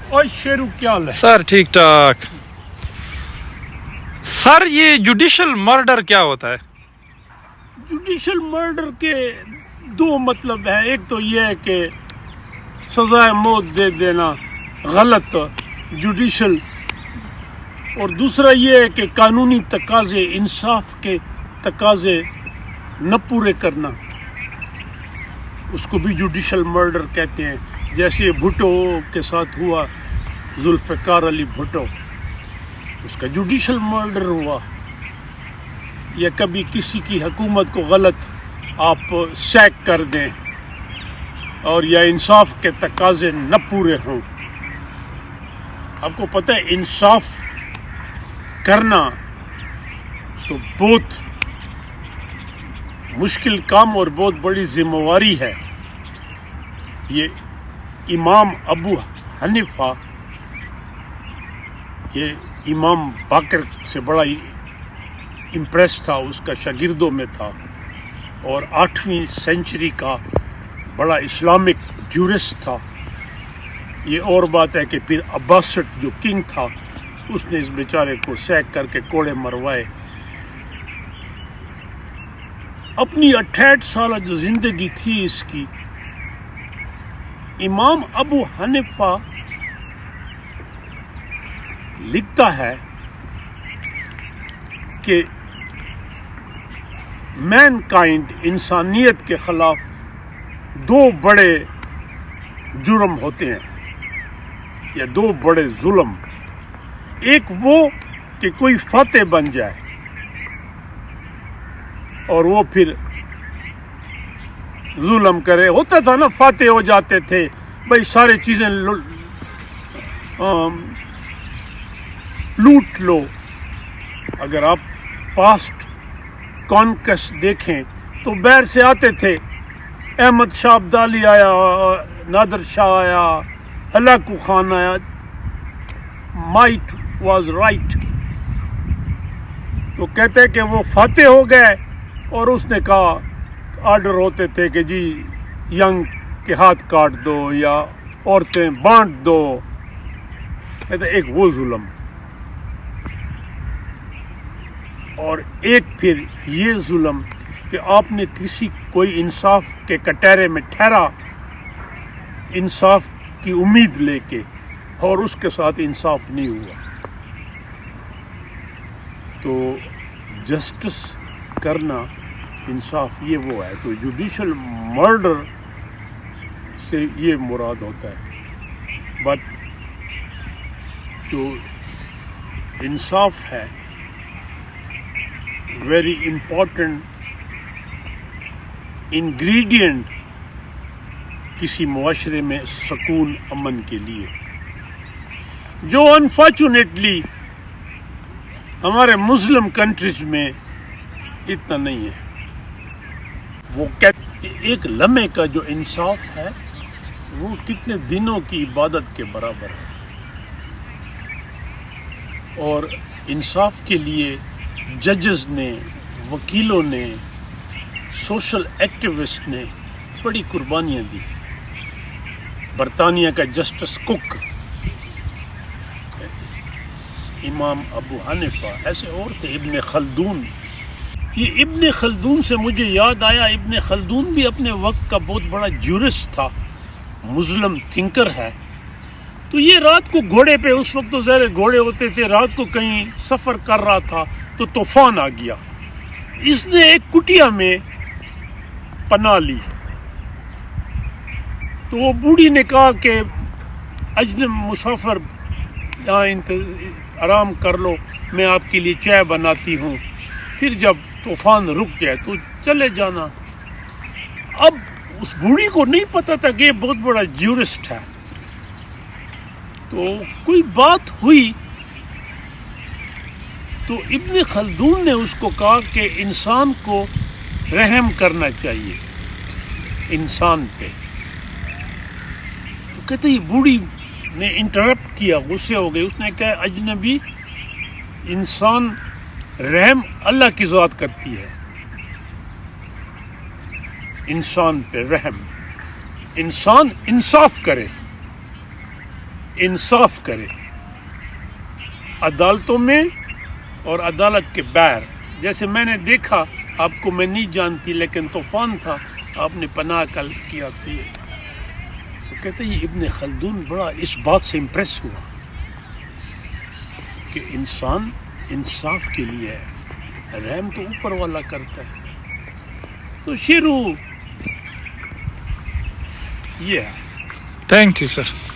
اور شیرو کیا حال ہے سر ٹھیک ٹھاک. سر یہ جوڈیشل مرڈر کیا ہوتا ہے؟ جوڈیشل مرڈر کے دو مطلب ہیں. ایک تو یہ ہے کہ سزائے موت دے دینا غلط جوڈیشل، اور دوسرا یہ ہے کہ قانونی تقاضے، انصاف کے تقاضے نہ پورے کرنا، اس کو بھی جوڈیشل مرڈر کہتے ہیں. جیسے بھٹو کے ساتھ ہوا، ذوالفقار علی بھٹو، اس کا جوڈیشل مرڈر ہوا. یا کبھی کسی کی حکومت کو غلط آپ سیک کر دیں اور یا انصاف کے تقاضے نہ پورے ہوں. آپ کو پتہ ہے انصاف کرنا تو بہت مشکل کام اور بہت بڑی ذمہ داری ہے. یہ امام ابو حنیفہ، یہ امام باقر سے بڑا امپریس تھا، اس کا شاگردوں میں تھا، اور 8ویں سینچری کا بڑا اسلامک جورسٹ تھا. یہ اور بات ہے کہ پھر عباسٹ جو کنگ تھا، اس نے اس بیچارے کو سیک کر کے کوڑے مروائے. اپنی 68 سالہ جو زندگی تھی اس کی، امام ابو حنیفہ لکھتا ہے کہ مین کائنڈ، انسانیت کے خلاف دو بڑے جرم ہوتے ہیں یا دو بڑے ظلم. ایک وہ کہ کوئی فاتح بن جائے اور وہ پھر ظلم کرے. ہوتا تھا نا، فاتح ہو جاتے تھے، بھائی سارے چیزیں لوٹ لو. اگر آپ پاسٹ کانکسٹ دیکھیں تو بیر سے آتے تھے. احمد شاہ ابدالی آیا، نادر شاہ آیا، ہلاکو خان آیا. Might was right. تو کہتے کہ وہ فاتح ہو گئے اور اس نے کہا، آرڈر ہوتے تھے کہ جی ینگ کے ہاتھ کاٹ دو یا عورتیں بانٹ دو. کہتے ایک وہ ظلم، اور ایک پھر یہ ظلم کہ آپ نے کوئی انصاف کے کٹہرے میں ٹھہرا، انصاف کی امید لے کے، اور اس کے ساتھ انصاف نہیں ہوا. تو جسٹس کرنا، انصاف، یہ وہ ہے. تو جوڈیشل مرڈر سے یہ مراد ہوتا ہے. بٹ جو انصاف ہے، ویری امپورٹنٹ انگریڈینٹ کسی معاشرے میں سکون امن کے لیے، جو انفارچونیٹلی ہمارے مسلم کنٹریز میں اتنا نہیں ہے. وہ کہتے ایک لمحے کا جو انصاف ہے وہ کتنے دنوں کی عبادت کے برابر ہے. اور انصاف کے لیے ججز نے، وکیلوں نے، سوشل ایکٹیوسٹ نے بڑی قربانیاں دی. برطانیہ کا جسٹس کک، امام ابو حنیفہ، ایسے اور تھے. ابن خلدون. یہ ابن خلدون سے مجھے یاد آیا، ابن خلدون بھی اپنے وقت کا بہت بڑا جورسٹ تھا، مسلم تھنکر ہے. تو یہ رات کو گھوڑے پہ، اس وقت تو ظاہر گھوڑے ہوتے تھے، رات کو کہیں سفر کر رہا تھا تو طوفان آ گیا. اس نے ایک کٹیا میں پناہ لی. تو وہ بوڑھی نے کہا کہ اجنب مسافر یہاں آرام کر لو، میں آپ کے لیے چائے بناتی ہوں، پھر جب طوفان رک جائے تو چلے جانا. اب اس بوڑھی کو نہیں پتا تھا کہ یہ بہت بڑا جورسٹ ہے. تو کوئی بات ہوئی تو ابن خلدون نے اس کو کہا کہ انسان کو رحم کرنا چاہیے انسان پہ. تو کہتے یہ بوڑھی نے انٹرپٹ کیا، غصے ہو گئی. اس نے کہا اجنبی، انسان رحم اللہ کی ذات کرتی ہے، انسان پہ رحم، انسان انصاف کرے. انصاف کرے عدالتوں میں اور عدالت کے باہر. جیسے میں نے دیکھا، آپ کو میں نہیں جانتی لیکن طوفان تھا، آپ نے پناہ کل کیا تھا. تو کہتے ہیں یہ ابن خلدون بڑا اس بات سے امپریس ہوا کہ انسان انصاف کے لیے ہے، رحم تو اوپر والا کرتا ہے. تو شروع یہ ہے. Thank you sir.